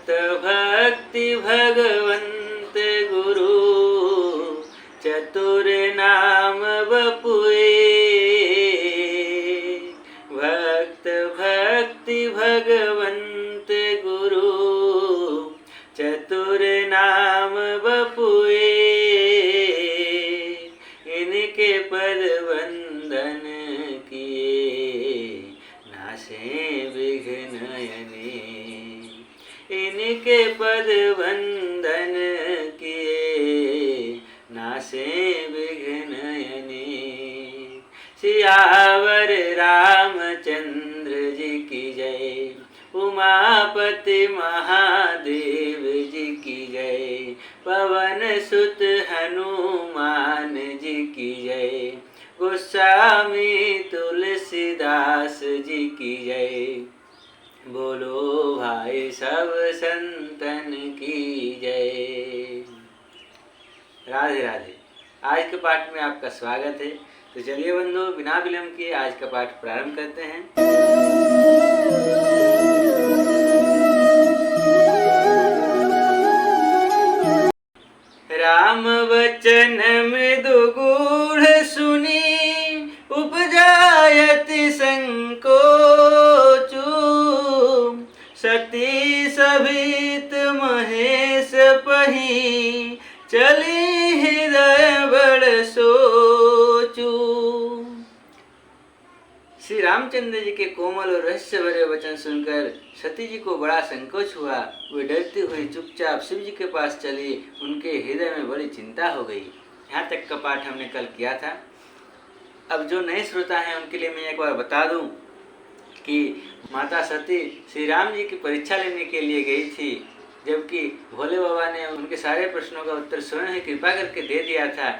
भक्त भक्ति भगवंत गुरु चतुर नाम बपुए। भक्त भक्ति भगवंत गुरु चतुर नाम बपुए। इनके पद वंदन किए नासे विघ्न नयने। इनके पद वंदन किए नासे विघ्न नयने। सियावर रामचंद्र जी की जय, उमापति महादेव जी की जय, पवन सुत हनुमान जी की जय, गोस्वामी तुलसीदास जी की जय। बोलो भाई सब संतन की जय। राधे राधे। आज के पाठ में आपका स्वागत है। तो चलिए बंधु, बिना विलंब किए आज का पाठ प्रारंभ करते हैं। राम वचन मृदु गूढ़ सुनी, उपजायति संकोचु। सती सभित महेश पही, चली हृदय बड़ सोचू। श्री रामचंद्र जी के कोमल और रहस्य भरे वचन सुनकर सती जी को बड़ा संकोच हुआ। वे डरती हुई चुपचाप शिव जी के पास चली। उनके हृदय में बड़ी चिंता हो गई। यहाँ तक का पाठ हमने कल किया था। अब जो नए श्रोता हैं उनके लिए मैं एक बार बता दूं कि माता सती श्री राम जी की परीक्षा लेने के लिए गई थी, जबकि भोले बाबा ने उनके सारे प्रश्नों का उत्तर स्वयं ही कृपा करके दे दिया था।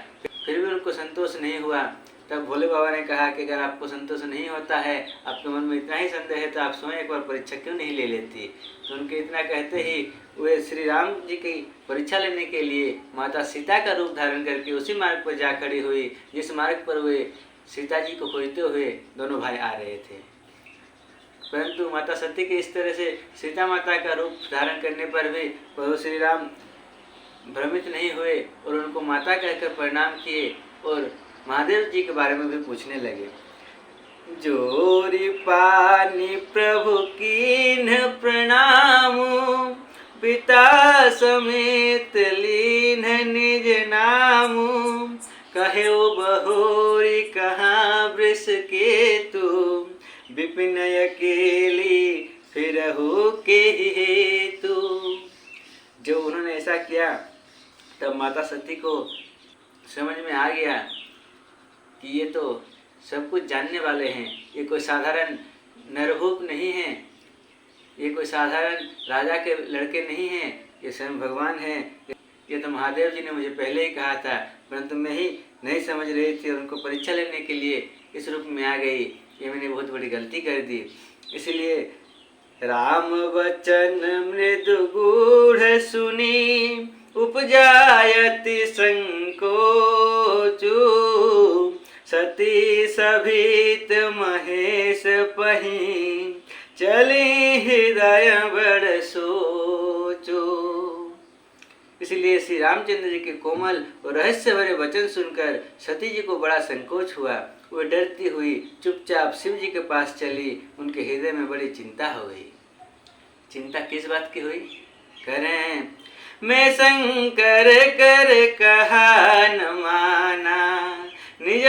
फिर भी उनको संतोष नहीं हुआ। तब भोले बाबा ने कहा कि अगर आपको संतोष नहीं होता है, आपके मन में इतना ही संदेह है, तो आप स्वयं एक बार परीक्षा क्यों नहीं ले लेती। तो उनके इतना कहते ही वे श्री राम जी की परीक्षा लेने के लिए माता सीता का रूप धारण करके उसी मार्ग पर जा खड़ी हुई जिस मार्ग पर वे सीता जी को खोजते हुए दोनों भाई आ रहे थे। परंतु माता सती के इस तरह से सीता माता का रूप धारण करने पर भी प्रभु श्री राम भ्रमित नहीं हुए और उनको माता कहकर प्रणाम किए और महादेव जी के बारे में भी पूछने लगे। जोरी पानी प्रभु कीन प्रणाम, पिता समेत लीन निज नाम। कहे ओ बहोरी कहाँ वृष केतु, विपिन अकेली फिरहु के हेतु। जब उन्होंने ऐसा किया तब माता सती को समझ में आ गया कि ये तो सब कुछ जानने वाले हैं। ये कोई साधारण नरभूप नहीं है, ये कोई साधारण राजा के लड़के नहीं हैं, ये स्वयं भगवान हैं। ये तो महादेव जी ने मुझे पहले ही कहा था, परंतु मैं ही नहीं समझ रही थी और उनको परीक्षा लेने के लिए इस रूप में आ गई। ये मैंने बहुत बड़ी गलती कर दी। इसलिए राम वचन मृदु गूढ़ सुनी, उपजायति संकोचु। सती सभित महेश पही, चली हृदय बड़ सोचो। इसलिए श्री रामचंद्र जी के कोमल और रहस्य भरे वचन सुनकर सती जी को बड़ा संकोच हुआ। वो डरती हुई चुपचाप शिव जी के पास चली। उनके हृदय में बड़ी चिंता हो गई। चिंता किस बात की हुई? कह रहे हैं, मैं शंकर कर कहा न माना, निज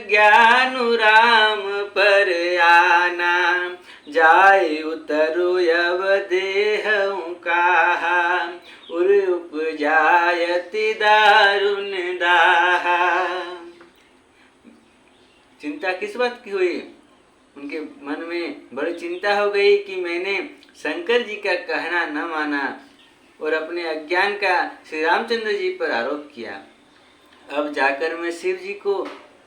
ज्ञानु राम पर आना। जाय उतरु अब देहु कहा, उर उपजायति दारुण दाहा। चिंता किस बात की हुई? उनके मन में बड़ी चिंता हो गई कि मैंने शंकर जी का कहना न माना और अपने अज्ञान का श्री रामचंद्र जी पर आरोप किया। अब जाकर मैं शिव जी को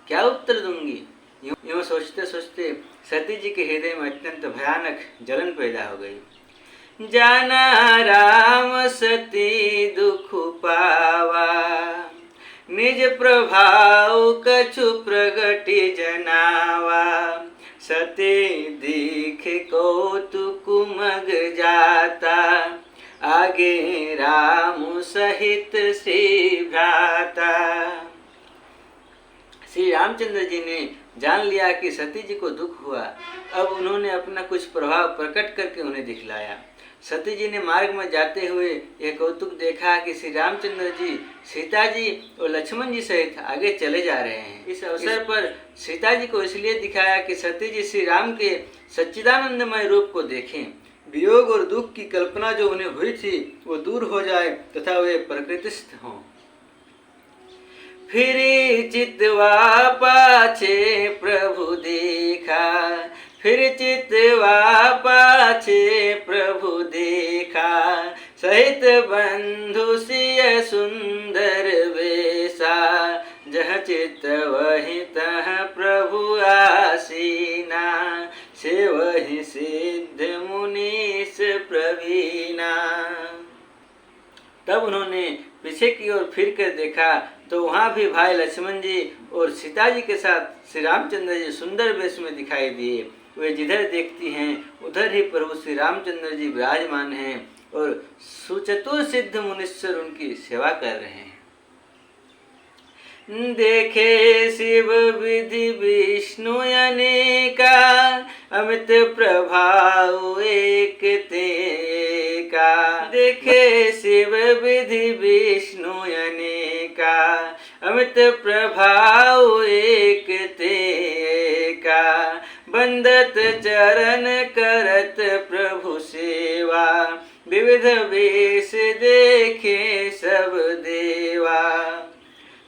क्या उत्तर दूंगी? यूँ सोचते सोचते सती जी के हृदय में अत्यंत भयानक जलन पैदा हो गई। जाना राम सती दुख पावा, निज प्रभाव कछु प्रगति जनावा। सती दीख कौतुक मग जाता, लागे राम सहित श्री भ्राता। श्री रामचंद्र जी ने जान लिया कि सती जी को दुख हुआ। अब उन्होंने अपना कुछ प्रभाव प्रकट करके उन्हें दिखलाया। सती जी ने मार्ग में जाते हुए यह कौतुक देखा कि श्री रामचंद्र जी सीता जी और लक्ष्मण जी सहित आगे चले जा रहे हैं। इस अवसर पर सीता जी को इसलिए दिखाया कि सती जी श्री राम के सच्चिदानंदमय रूप को देखें, वियोग और दुख की कल्पना जो उन्हें हुई थी वो दूर हो जाए तथा वे प्रकृतिस्थ हों। फिर चितवा पाछे प्रभु देखा, फिर चितवा पाछे प्रभु देखा, सहित बंधु सिय सुंदर वेशा, जह चित वही तह प्रभु आसीना, से वही सिद्ध मुनीस प्रवीणा। तब उन्होंने पीछे की ओर फिर कर देखा तो वहाँ भी भाई लक्ष्मण जी और सीता जी के साथ श्री रामचंद्र जी सुंदर वेश में दिखाई दिए। वे जिधर देखती हैं उधर ही प्रभु श्री रामचंद्र जी विराजमान हैं और सुचतुर सिद्ध मुनीश्वर उनकी सेवा कर रहे हैं। देखे शिव विधि विष्णु अनेका, अमित प्रभाव एक तेका। देखे शिव विधि विष्णु अनेका, अमित प्रभाव एक तेका। बंदत चरण करत प्रभु सेवा, विविध वेश देखे सब देवा।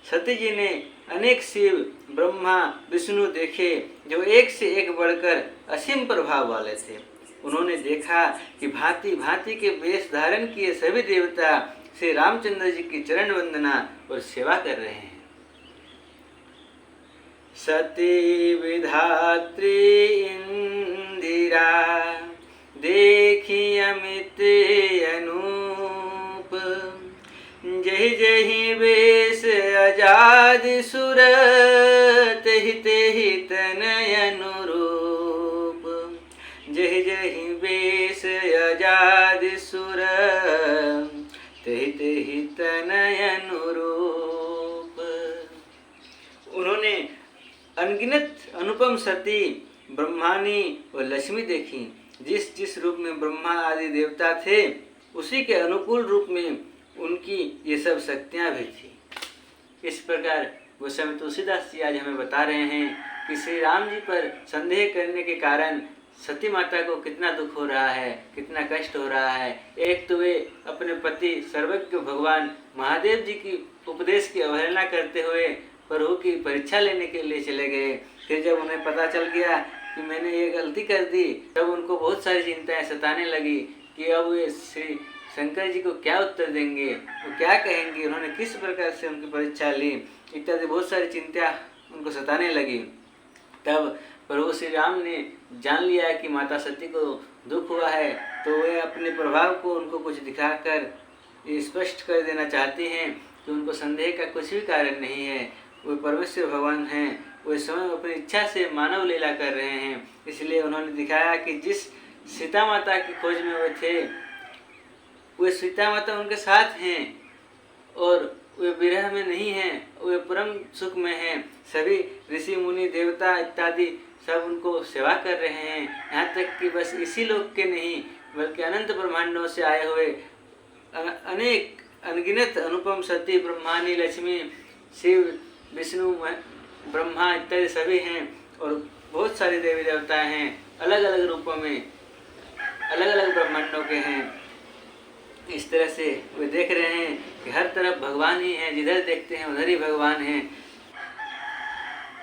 सती जी ने अनेक शिव ब्रह्मा विष्णु देखे जो एक से एक बढ़कर असीम प्रभाव वाले थे। उन्होंने देखा कि भांति भांति के वेश धारण किए सभी देवता श्री रामचंद्र जी की चरण वंदना और सेवा कर रहे हैं। सती विधात्री इंदिरा, देखी अमित अनूप, जहि जहि वेश आजाद सुर, तेहि तेहि तनय अनुरूप। जहि जहि वेश आजाद सुर, तेहि तेहि तनय अनुरूप। उन्होंने अनगिनत अनुपम सती, ब्रह्मानी और लक्ष्मी देखी। जिस जिस रूप में ब्रह्मा आदि देवता थे उसी के अनुकूल रूप में उनकी ये सब शक्तियाँ भी थी। इस प्रकार गोस्वामी तुलसीदास जी आज हमें बता रहे हैं कि श्री राम जी पर संदेह करने के कारण सती माता को कितना दुख हो रहा है, कितना कष्ट हो रहा है। एक तो वे अपने पति सर्वज्ञ भगवान महादेव जी की उपदेश की अवहेलना करते हुए प्रभु की परीक्षा लेने के लिए चले गए। फिर जब उन्हें पता चल गया कि मैंने ये गलती कर दी, तब उनको बहुत सारी चिंताएं सताने लगी कि अब वे श्री शंकर जी को क्या उत्तर देंगे, वो क्या कहेंगे, उन्होंने किस प्रकार से उनकी परीक्षा ली, इत्यादि बहुत सारी चिंता उनको सताने लगी। तब प्रभु श्री राम ने जान लिया कि माता सती को दुख हुआ है, तो वे अपने प्रभाव को उनको कुछ दिखाकर ये स्पष्ट कर देना चाहते हैं कि उनको संदेह का कुछ भी कारण नहीं है। वे परमेश्वर भगवान हैं, वे स्वयं अपनी इच्छा से मानव लीला कर रहे हैं। इसलिए उन्होंने दिखाया कि जिस सीता माता की खोज में वे थे, वे सीता माता उनके साथ हैं और वे विरह में नहीं हैं, वे परम सुख में हैं। सभी ऋषि मुनि देवता इत्यादि सब उनको सेवा कर रहे हैं। यहाँ तक कि बस इसी लोक के नहीं बल्कि अनंत ब्रह्मांडों से आए हुए अनेक अनगिनत अनुपम सती, ब्रह्मानी, लक्ष्मी, शिव, विष्णु, ब्रह्मा इत्यादि सभी हैं और बहुत सारे देवी देवता हैं, अलग अलग रूपों में, अलग अलग ब्रह्मांडों के हैं। इस तरह से वे देख रहे हैं कि हर तरफ भगवान ही हैं, जिधर देखते हैं उधर ही भगवान हैं।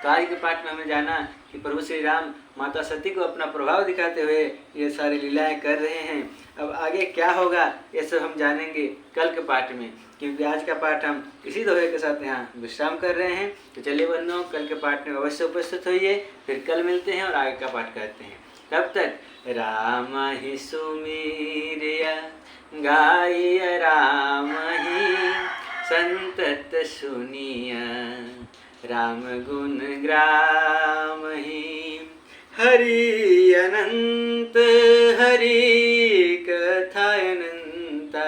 तो आज के पाठ में हमें जाना कि प्रभु श्री राम माता सती को अपना प्रभाव दिखाते हुए ये सारी लीलाएं कर रहे हैं। अब आगे क्या होगा ये सब हम जानेंगे कल के पाठ में, क्योंकि आज का पाठ हम इसी दोहे के साथ यहाँ विश्राम कर रहे हैं। तो चलिए बंधुओं, कल के पाठ में अवश्य उपस्थित होइए, फिर कल मिलते हैं और आगे का पाठ करते हैं। तब तक राम ही सुमीरिया गाय, राम ही संतत सुनिया, राम गुण ग्राम ही। हरि अनंत, हरि कथा अनंता।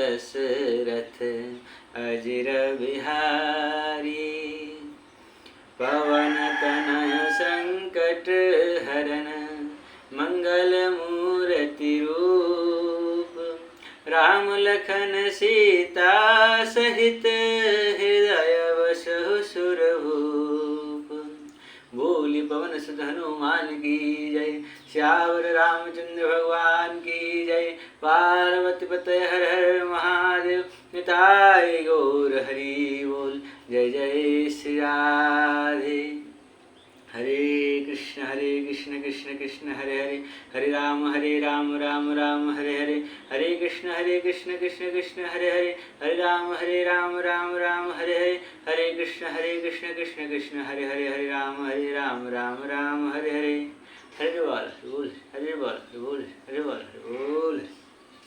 दशरथ अजिर बिहारी। पवन तनय संकट हरन मंगल मूर्ति रूप। राम लखन सीता सहित हृदय बसहु सुरभूप। बोली पवन सुत हनुमान की जय, श्यावर रामचंद्र भगवान की जय। पार्वती पतय हर हर महादेव, निताय गौर हरि बोल। जय जय श्री राधे। हरे कृष्ण कृष्ण कृष्ण हरे हरे, हरे राम राम राम हरे हरे। हरे कृष्ण कृष्ण कृष्ण हरे हरे, हरे राम राम राम हरे हरे। हरे कृष्ण कृष्ण कृष्ण हरे हरे, हरे राम राम राम हरे हरे।